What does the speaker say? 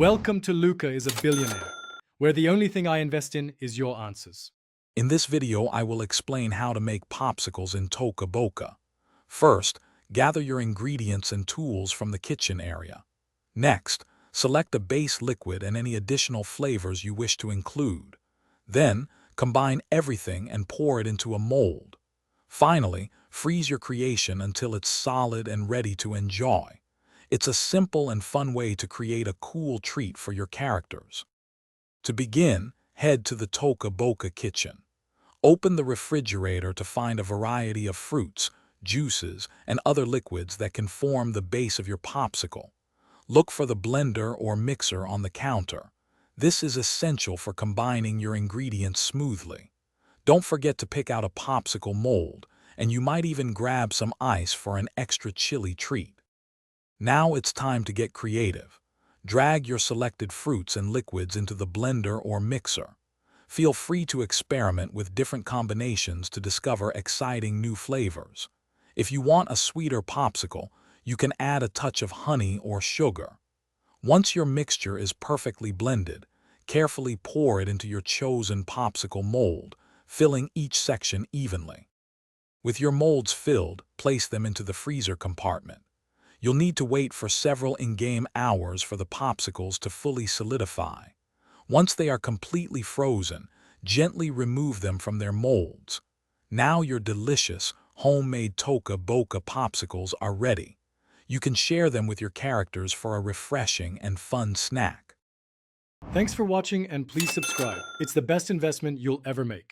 Welcome to Luca is a Billionaire, where the only thing I invest in is your answers. In this video, I will explain how to make popsicles in Toca Boca. First, gather your ingredients and tools from the kitchen area. Next, select a base liquid and any additional flavors you wish to include. Then, combine everything and pour it into a mold. Finally, freeze your creation until it's solid and ready to enjoy. It's a simple and fun way to create a cool treat for your characters. To begin, head to the Toca Boca kitchen. Open the refrigerator to find a variety of fruits, juices, and other liquids that can form the base of your popsicle. Look for the blender or mixer on the counter. This is essential for combining your ingredients smoothly. Don't forget to pick out a popsicle mold, and you might even grab some ice for an extra chilly treat. Now it's time to get creative. Drag your selected fruits and liquids into the blender or mixer. Feel free to experiment with different combinations to discover exciting new flavors. If you want a sweeter popsicle, you can add a touch of honey or sugar. Once your mixture is perfectly blended, carefully pour it into your chosen popsicle mold, filling each section evenly. With your molds filled, place them into the freezer compartment. You'll need to wait for several in-game hours for the popsicles to fully solidify. Once they are completely frozen, gently remove them from their molds. Now your delicious, homemade Toca Boca popsicles are ready. You can share them with your characters for a refreshing and fun snack. Thanks for watching and please subscribe. It's the best investment you'll ever make.